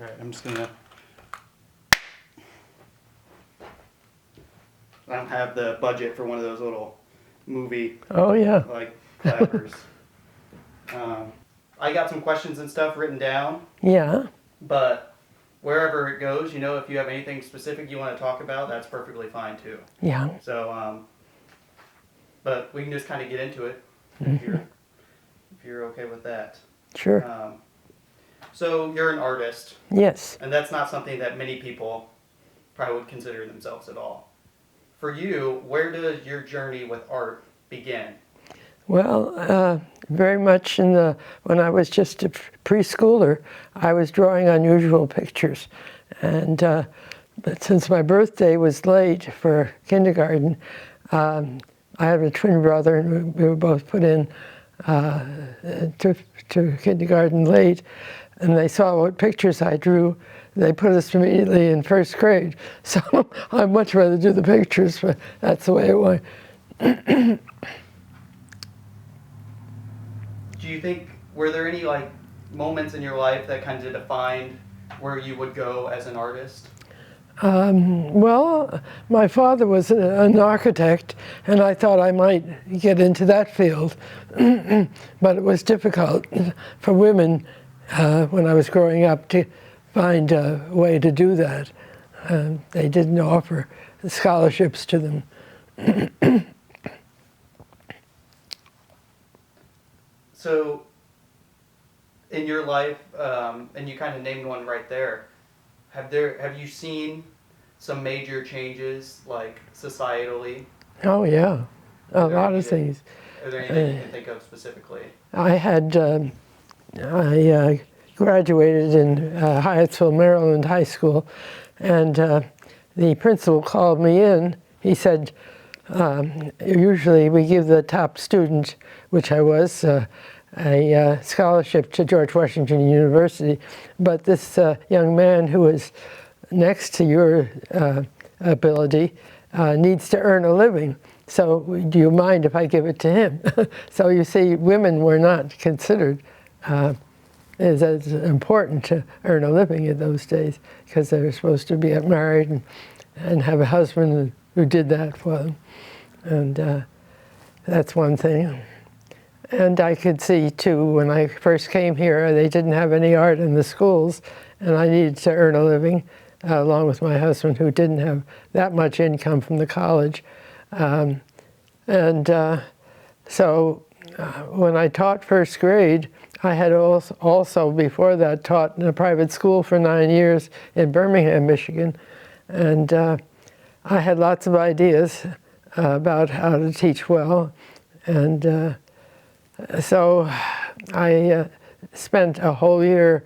Alright, I'm just gonna... I don't have the budget for one of those little movie, Oh, yeah. like, clappers. I got some questions and stuff written down, Yeah. but wherever it goes, you know, if you have anything specific you want to talk about, that's perfectly fine too. Yeah. So, but we can just kind of get into it Mm-hmm. if you're okay with that. Sure. So you're an artist, Yes. and that's not something that many people probably would consider themselves at all. For you, where does your journey with art begin? Well, very much when I was just a preschooler, I was drawing unusual pictures. And but since my birthday was late for kindergarten, I had a twin brother, and we were both put in to kindergarten late. And they saw what pictures I drew. They put us immediately in first grade. So I'd much rather do the pictures, but that's the way it went. Do you think, were there any like moments in your life that kind of defined where you would go as an artist? Well, my father was an architect, and I thought I might get into that field. But it was difficult for women when I was growing up to find a way to do that. They didn't offer scholarships to them. So, in your life, and you kind of named one right there, have you seen some major changes, like societally? Oh yeah, a lot of things. Are there anything you can think of specifically? I graduated in Hyattsville, Maryland High School, and the principal called me in. He said, usually we give the top student, which I was, a scholarship to George Washington University, but this young man who is next to your ability needs to earn a living. So do you mind if I give it to him? So you see, women were not considered as important to earn a living in those days, because they were supposed to be married and have a husband who did that for them. And that's one thing. And I could see, too, when I first came here, they didn't have any art in the schools, and I needed to earn a living, along with my husband, who didn't have that much income from the college. So when I taught first grade, I had also before that taught in a private school for 9 years in Birmingham, Michigan. And I had lots of ideas about how to teach well. And so I spent a whole year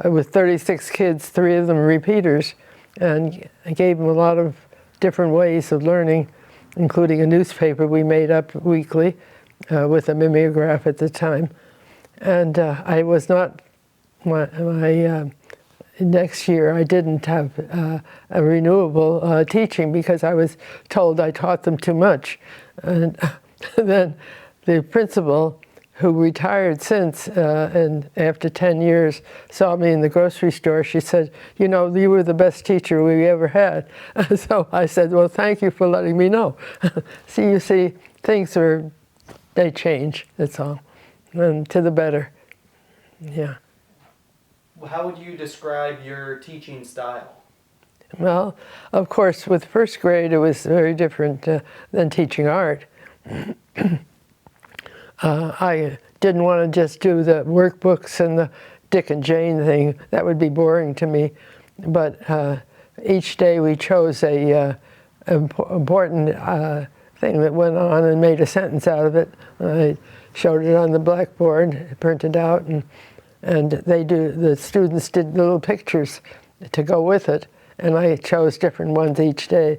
with 36 kids, 3 of them repeaters, and I gave them a lot of different ways of learning, including a newspaper we made up weekly with a mimeograph at the time. And I was not, next year I didn't have a renewable teaching because I was told I taught them too much. And then the principal, who retired since, and after 10 years, saw me in the grocery store. She said, you know, you were the best teacher we ever had. So I said, well, thank you for letting me know. So you see, things they change, that's all, and to the better, yeah. How would you describe your teaching style? Well, of course, with first grade, it was very different than teaching art. I didn't want to just do the workbooks and the Dick and Jane thing. That would be boring to me. But each day we chose a important thing that went on and made a sentence out of it. I showed it on the blackboard, printed out, and the students did little pictures to go with it. And I chose different ones each day.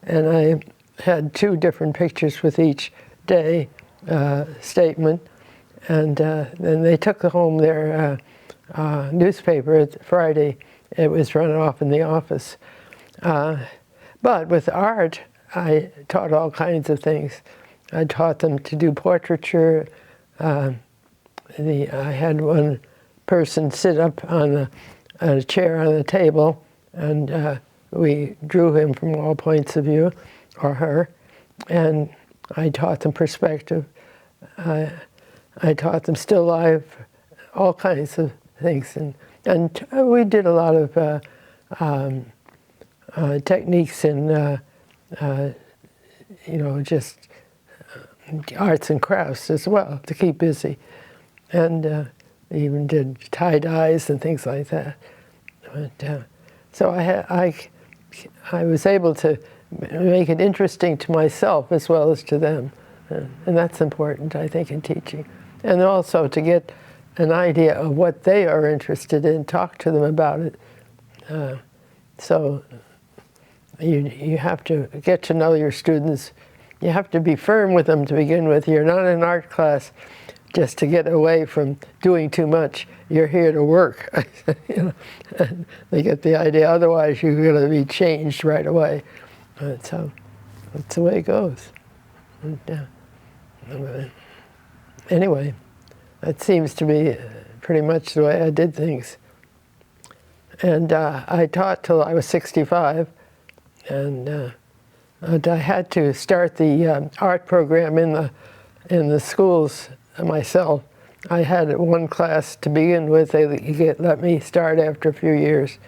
And I had 2 different pictures with each day statement, and then they took home their newspaper Friday. It was run off in the office. But with art, I taught all kinds of things. I taught them to do portraiture. I had one person sit up on a chair on the table, and we drew him from all points of view, or her, and I taught them perspective. I taught them still life, all kinds of things, and we did a lot of techniques in just arts and crafts as well to keep busy, and even did tie-dyes and things like that. But, so I was able to make it interesting to myself as well as to them, and that's important, I think, in teaching. And also to get an idea of what they are interested in, talk to them about it. So you have to get to know your students. You have to be firm with them to begin with. You're not in art class just to get away from doing too much. You're here to work. And they get the idea. Otherwise, you're going to be changed right away. So that's the way it goes. Anyway, that seems to be pretty much the way I did things. And I taught till I was 65, and I had to start the art program in the schools myself. I had one class to begin with. They let me start after a few years,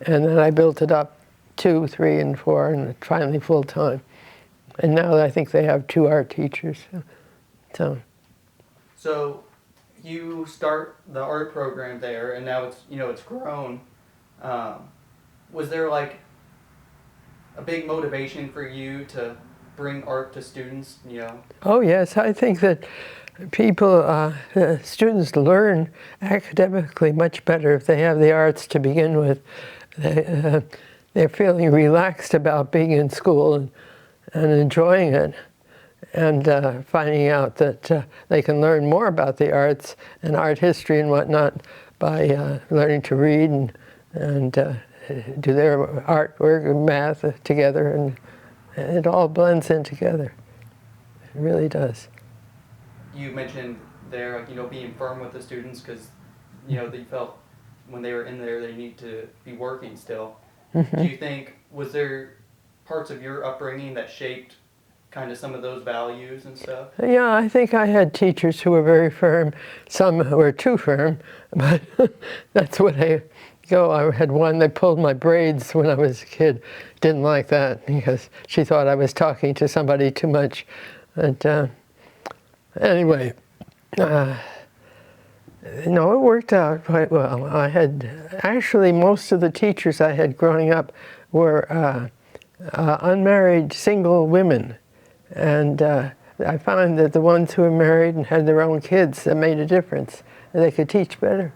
and then I built it up 2, 3, and 4, and finally full time. And now I think they have 2 art teachers. So you start the art program there, and now it's grown. Was there like a big motivation for you to bring art to students? Oh yes, I think that people, students learn academically much better if they have the arts to begin with. They're feeling relaxed about being in school and enjoying it, and finding out that they can learn more about the arts and art history and whatnot by learning to read and do their artwork and math together, and it all blends in together. It really does. You mentioned there, being firm with the students because, they felt when they were in there they need to be working still. Mm-hmm. Do you think, was there parts of your upbringing that shaped kind of some of those values and stuff? Yeah, I think I had teachers who were very firm. Some were too firm, but that's what I go. I had one that pulled my braids when I was a kid. Didn't like that because she thought I was talking to somebody too much. But anyway, it worked out quite well. I had, actually, most of the teachers I had growing up were unmarried single women. And I found that the ones who were married and had their own kids, that made a difference. They could teach better.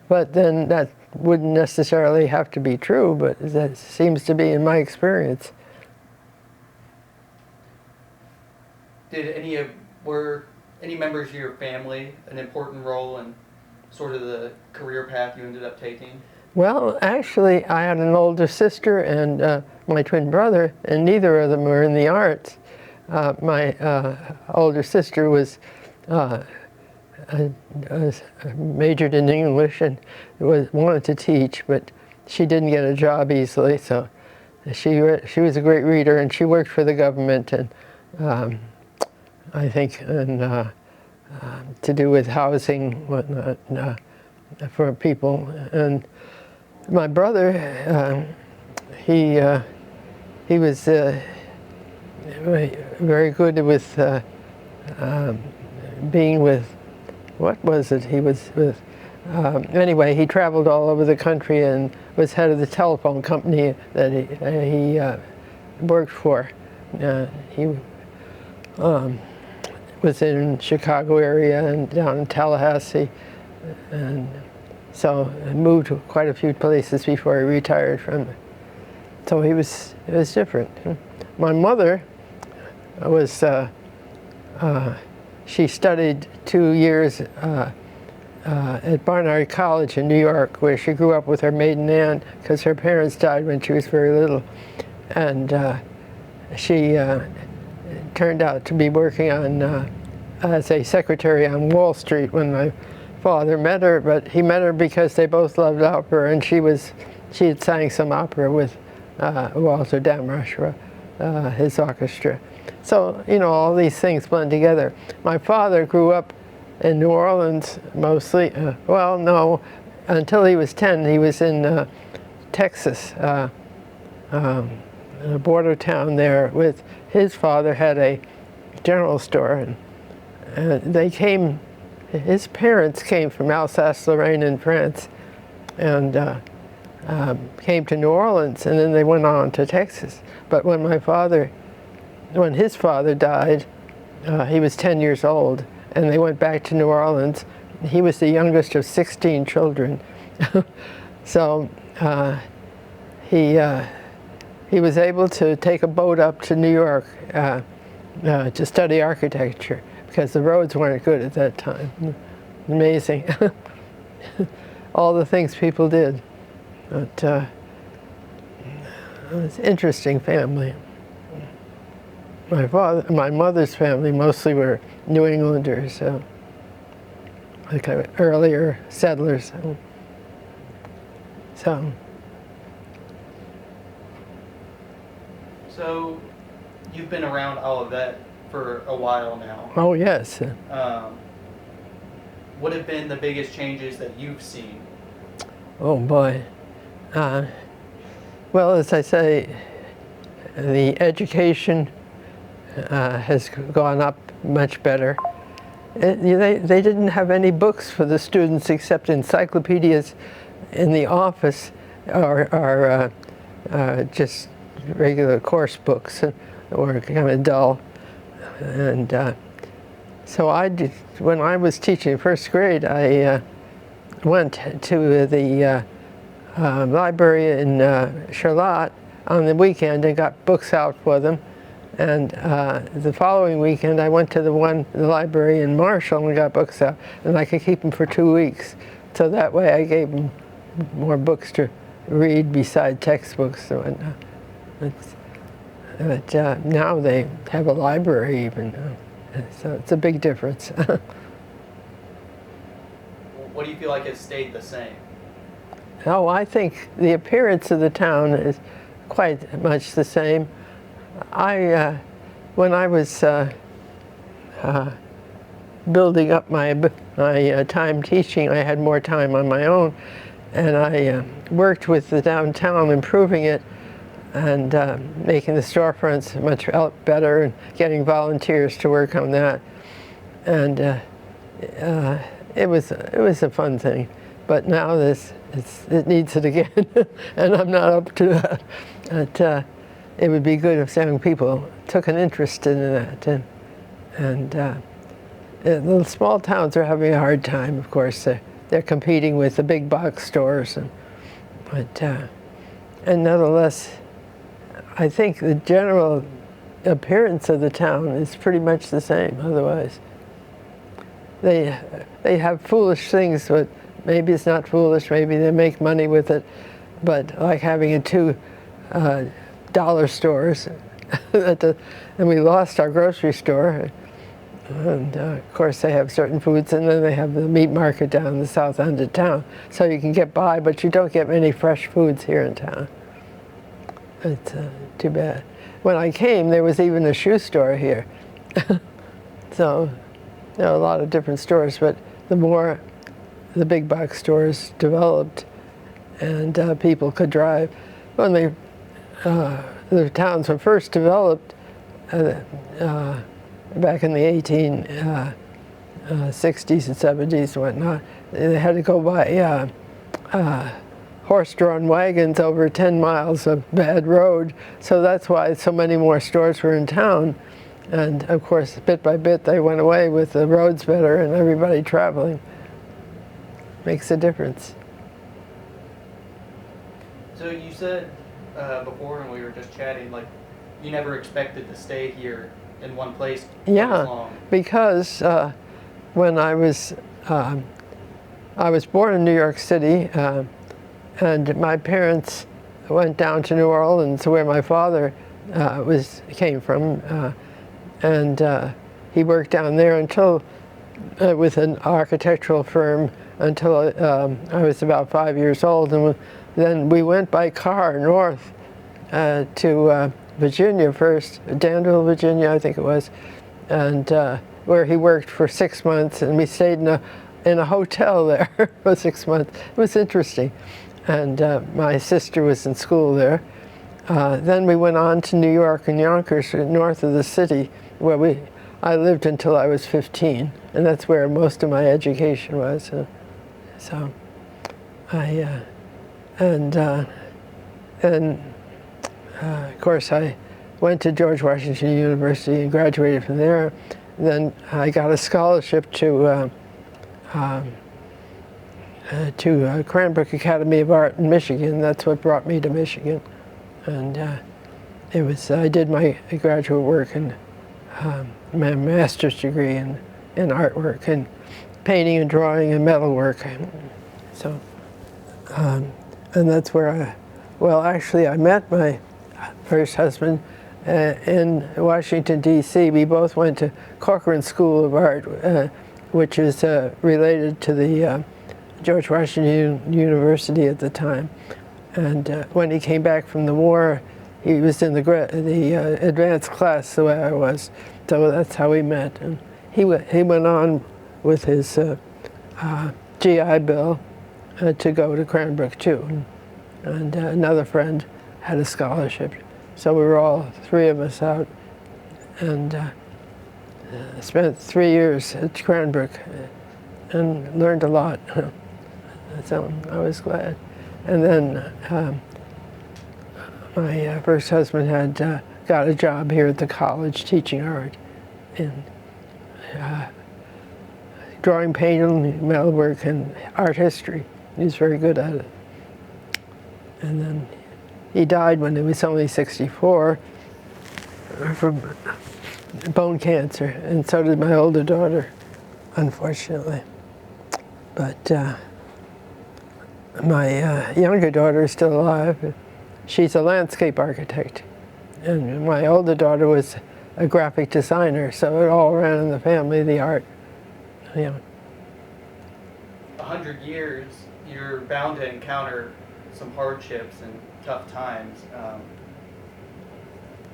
But then that wouldn't necessarily have to be true, but that seems to be in my experience. Were any members of your family an important role in sort of the career path you ended up taking? Well, actually, I had an older sister and my twin brother, and neither of them were in the arts. My older sister was majored in English and wanted to teach, but she didn't get a job easily. So she was a great reader, and she worked for the government, and I think to do with housing, whatnot, for people. And my brother, he was very good with being with, what was it? He was with, anyway, he traveled all over the country and was head of the telephone company that he worked for. He was in Chicago area and down in Tallahassee, and so I moved to quite a few places before he retired from it. So it was different. My mother was, she studied 2 years at Barnard College in New York, where she grew up with her maiden aunt because her parents died when she was very little. And she turned out to be working on as a secretary on Wall Street when my father met her, but he met her because they both loved opera, and she had sang some opera with Walter Damrosch, his orchestra. So, you know, all these things blend together. My father grew up in New Orleans mostly. Well, no, until he was 10, he was in Texas, a border town there with his father had a general store, and his parents came from Alsace-Lorraine in France, and came to New Orleans, and then they went on to Texas. But when his father died, he was 10 years old, and they went back to New Orleans. He was the youngest of 16 children. So he was able to take a boat up to New York to study architecture because the roads weren't good at that time. Amazing. All the things people did. But it was an interesting family. My mother's family mostly were New Englanders, so like earlier settlers. So you've been around Olivet for a while now. Oh, yes. What have been the biggest changes that you've seen? Oh, boy. Well, as I say, the education has gone up much better. They didn't have any books for the students except encyclopedias in the office or just regular course books, or kind of dull. And so when I was teaching first grade, I went to the library in Charlotte on the weekend and got books out for them. And the following weekend, I went to the library in Marshall and got books out, and I could keep them for 2 weeks. So that way, I gave them more books to read beside textbooks and whatnot. But now they have a library even, so it's a big difference. What do you feel like has stayed the same? Oh, I think the appearance of the town is quite much the same. When I was building up my time teaching, I had more time on my own, and I worked with the downtown, improving it, and making the storefronts much better, and getting volunteers to work on that. And it was a fun thing. But now it needs it again, and I'm not up to that. But it would be good if young people took an interest in that. And the small towns are having a hard time, of course. They're competing with the big box stores. And nonetheless, I think the general appearance of the town is pretty much the same otherwise. They have foolish things, but maybe it's not foolish, maybe they make money with it, but like having two dollar stores, and we lost our grocery store, and of course they have certain foods, and then they have the meat market down the south end of town, so you can get by, but you don't get many fresh foods here in town. It's too bad. When I came, there was even a shoe store here. So there are a lot of different stores, but the more the big box stores developed and people could drive. When the towns were first developed back in the 1860s and 70s and whatnot, they had to go by horse-drawn wagons over 10 miles of bad road, so that's why so many more stores were in town. And of course, bit by bit, they went away with the roads better and everybody traveling. Makes a difference. So you said before, when we were just chatting, like you never expected to stay here in one place for as long. Because when I was born in New York City, and my parents went down to New Orleans, where my father came from, and he worked down there until with an architectural firm until I was about 5 years old, and then we went by car north to Virginia first, Danville, Virginia, I think it was, and where he worked for 6 months, and we stayed in a hotel there for 6 months. It was interesting, and my sister was in school there. Then we went on to New York and Yonkers, north of the city, where I lived until I was 15, and that's where most of my education was. So I, and of course I went to George Washington University and graduated from there. Then I got a scholarship to Cranbrook Academy of Art in Michigan. That's what brought me to Michigan. And I did my graduate work and my master's degree in artwork and painting and drawing and metalwork. So, and that's where actually I met my first husband in Washington, D.C. We both went to Corcoran School of Art, which is related to the George Washington University at the time. And when he came back from the war, he was in the advanced class the way I was. So that's how we met. And he went on with his GI Bill to go to Cranbrook too. And another friend had a scholarship. So we were all three of us out, and spent 3 years at Cranbrook and learned a lot. So I was glad. And then my first husband had got a job here at the college teaching art in drawing, painting, metalwork, and art history. He was very good at it. And then he died when he was only 64 from bone cancer, and so did my older daughter, unfortunately. But my younger daughter is still alive. She's a landscape architect, and my older daughter was a graphic designer, so it all ran in the family, the art. Yeah. 100 years, you're bound to encounter some hardships and tough times.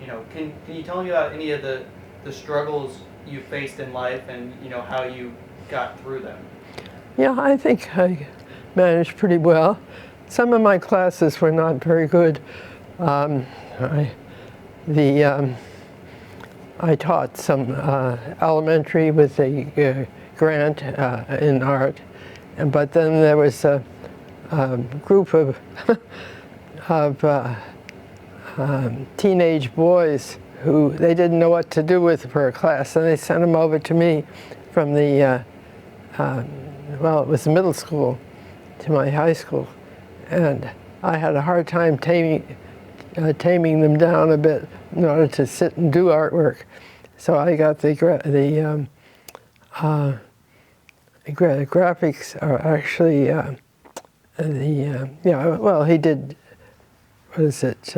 Can you tell me about any of the struggles you faced in life, and how you got through them? Yeah, I think I managed pretty well. Some of my classes were not very good. I taught some elementary with a grant in art, but then there was a group of teenage boys who they didn't know what to do with for a class, and they sent them over to me from the it was middle school to my high school, and I had a hard time taming them down a bit in order to sit and do artwork. So I got the graphics are actually he did, what is it?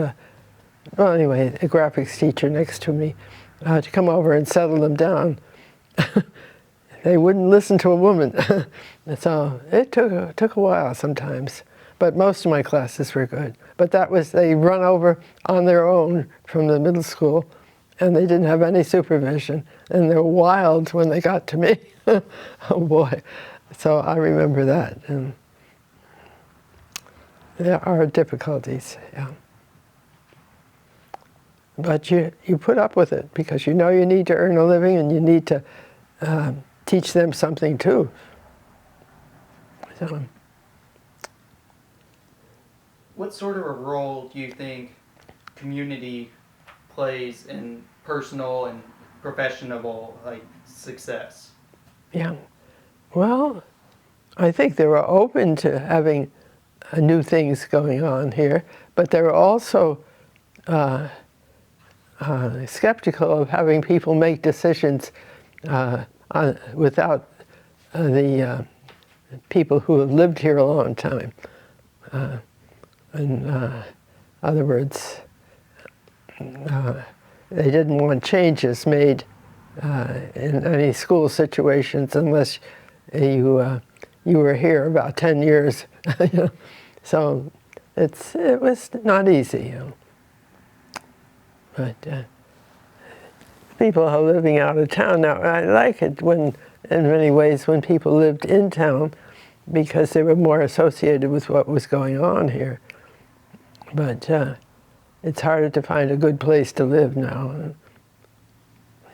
Anyway, a graphics teacher next to me to come over and settle them down. They wouldn't listen to a woman. So it took a while sometimes, but most of my classes were good. But they run over on their own from the middle school, and they didn't have any supervision, and they were wild when they got to me. Oh boy. So I remember that. And there are difficulties, yeah. But you put up with it because you know you need to earn a living, and you need to teach them something too. So, what sort of a role do you think community plays in personal and professional success? Yeah. Well, I think they were open to having new things going on here, but they were also skeptical of having people make decisions without the people who have lived here a long time. In other words, they didn't want changes made in any school situations unless you were here about 10 years. You know? So it was not easy. You know? But people are living out of town now. I like it when, in many ways, when people lived in town because they were more associated with what was going on here. But it's harder to find a good place to live now.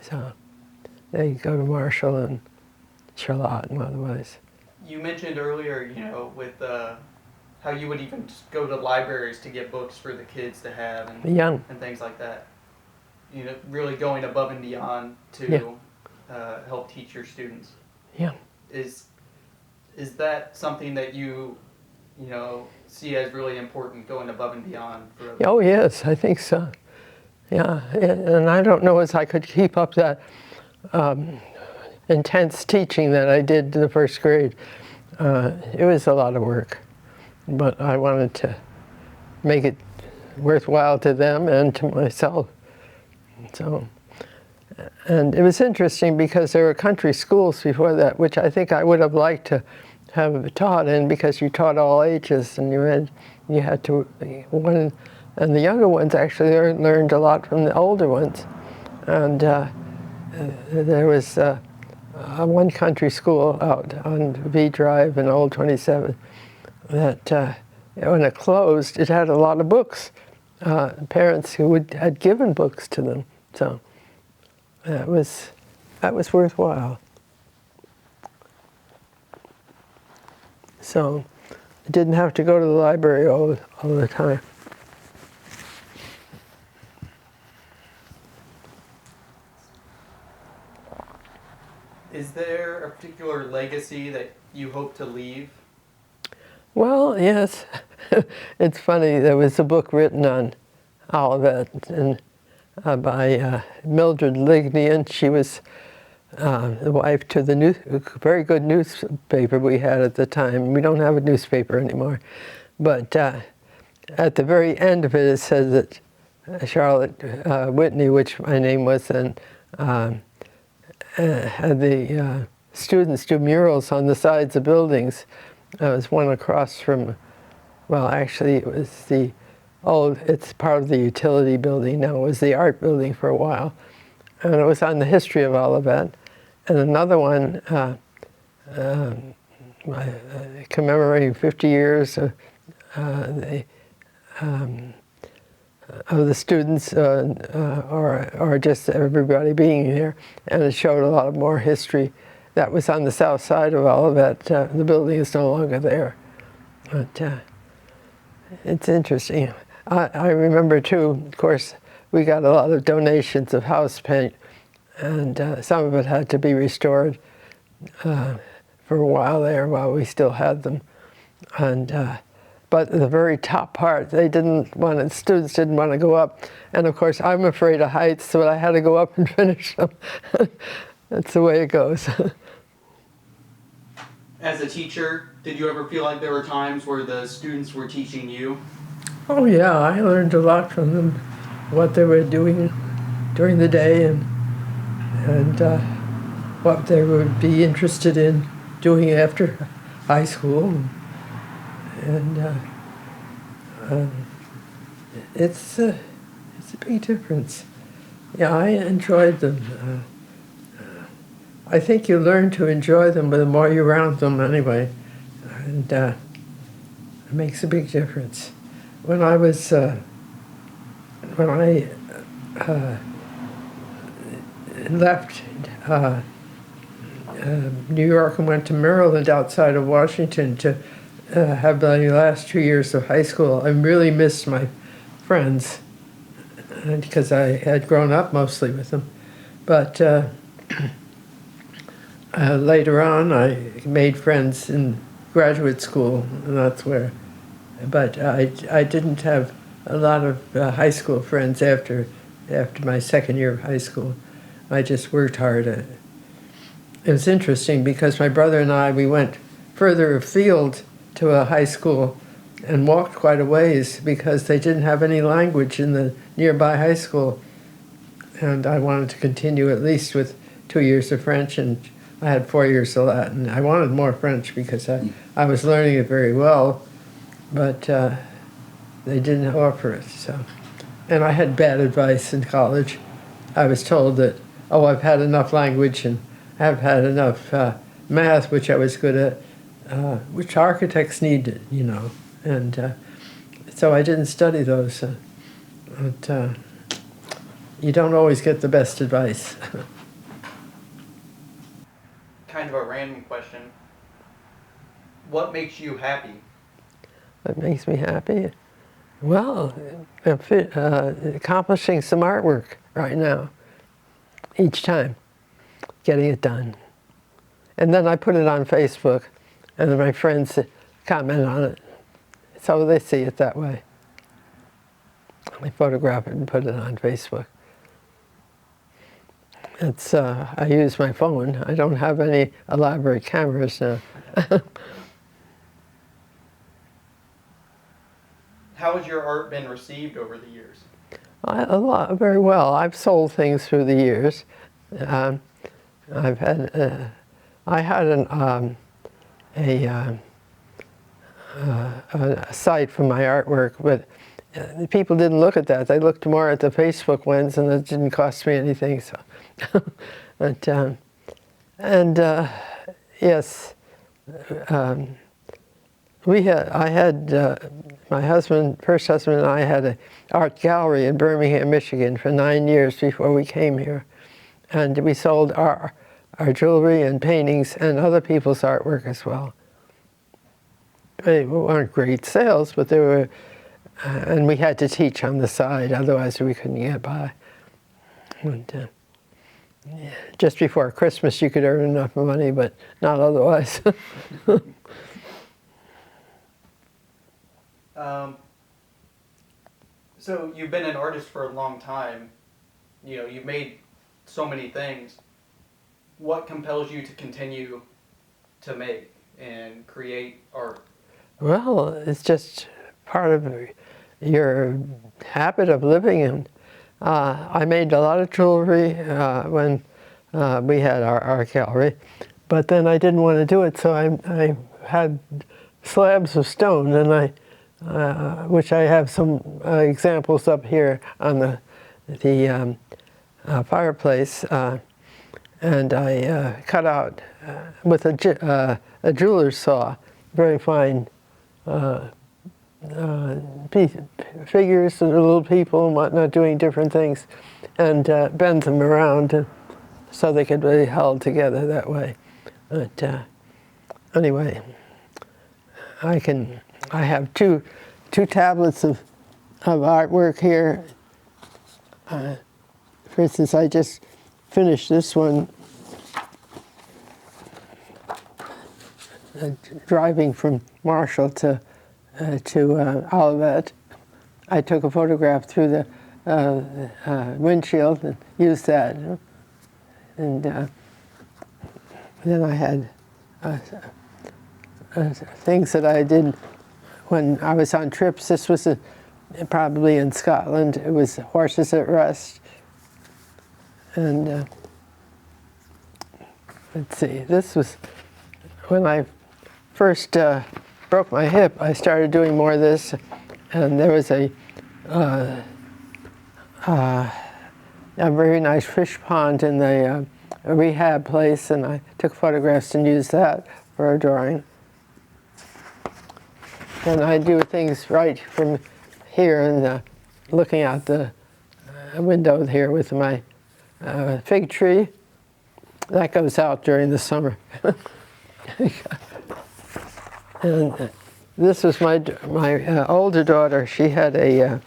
So they go to Marshall and Charlotte and otherwise. You mentioned earlier, you know, with how you would even just go to libraries to get books for the kids to have and things like that. You know, really going above and beyond to help teach your students. Yeah. Is that something that you know, see as really important, going above and beyond? Oh yes, I think so. Yeah, and I don't know as I could keep up that intense teaching that I did in the first grade. It was a lot of work, but I wanted to make it worthwhile to them and to myself. So, and it was interesting because there were country schools before that, which I think I would have liked to have taught in because you taught all ages and you had to and the younger ones actually learned a lot from the older ones. And there was one country school out on V Drive in Old 27 that when it closed, it had a lot of books. Parents who had given books to them. So that was worthwhile. So I didn't have to go to the library all the time. Is there a particular legacy that you hope to leave? Well, yes. It's funny, there was a book written on Olivet and, by Mildred Lignian. She was the wife to the very good newspaper we had at the time. We don't have a newspaper anymore. But at the very end of it, it says that Charlotte Whitney, which my name was then, had the students do murals on the sides of buildings. There was one across from, well, actually it was it's part of the utility building now. It was the art building for a while. And it was on the history of Olivet. And another one commemorating 50 years of the students or just everybody being here. And it showed a lot more history. That was on the south side of Olivet. The building is no longer there. But it's interesting. I remember too, of course, we got a lot of donations of house paint, and some of it had to be restored for a while there while we still had them. And but the very top part, the students didn't want to go up. And of course, I'm afraid of heights, so I had to go up and finish them. That's the way it goes. As a teacher, did you ever feel like there were times where the students were teaching you? Oh yeah, I learned a lot from them, what they were doing during the day and what they would be interested in doing after high school. And it's a big difference. Yeah, I enjoyed them. I think you learn to enjoy them the more you're around them anyway, and it makes a big difference. When I left New York and went to Maryland outside of Washington to have my last 2 years of high school, I really missed my friends because I had grown up mostly with them. But later on, I made friends in graduate school, and that's where. But I didn't have a lot of high school friends after my second year of high school. I just worked hard at it. It was interesting because my brother and I, we went further afield to a high school and walked quite a ways because they didn't have any language in the nearby high school. And I wanted to continue at least with 2 years of French, and I had 4 years of Latin. I wanted more French because I was learning it very well, but they didn't offer it. So, and I had bad advice in college. I was told that, oh, I've had enough language and I've had enough math, which I was good at, which architects needed, you know. And so I didn't study those. But you don't always get the best advice. Kind of a random question. What makes you happy? What makes me happy? Well, accomplishing some artwork right now, each time, getting it done. And then I put it on Facebook, and then my friends comment on it. So they see it that way. I photograph it and put it on Facebook. It's, I use my phone. I don't have any elaborate cameras now. How has your art been received over the years? Very well. I've sold things through the years. I had a site for my artwork, but people didn't look at that. They looked more at the Facebook ones, and it didn't cost me anything. So, but yes, my first husband and I had an art gallery in Birmingham, Michigan for 9 years before we came here. And we sold our jewelry and paintings and other people's artwork as well. They weren't great sales, but they were, and we had to teach on the side, otherwise we couldn't get by. And, just before Christmas you could earn enough money, but not otherwise. So you've been an artist for a long time. You know, you've made so many things. What compels you to continue to make and create art? Well, it's just part of your habit of living. And I made a lot of jewelry when we had our art gallery, but then I didn't want to do it, so I had slabs of stone, and which I have some examples up here on the fireplace, and I cut out with a jeweler's saw, very fine figures of little people and whatnot doing different things, and bend them around so they could be held together that way. But anyway, I have two tablets of artwork here. For instance, I just finished this one driving from Marshall to Olivet. I took a photograph through the windshield and used that. And then I had things that I did when I was on trips. This was probably in Scotland. It was Horses at Rest. And let's see, this was when I first broke my hip. I started doing more of this, and there was a very nice fish pond in the rehab place, and I took photographs and used that for a drawing. And I do things right from here, and looking out the window here with my fig tree. That goes out during the summer. And this was my older daughter. She had a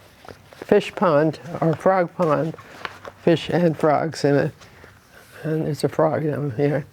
fish pond, or frog pond, fish and frogs in it. And there's a frog down here.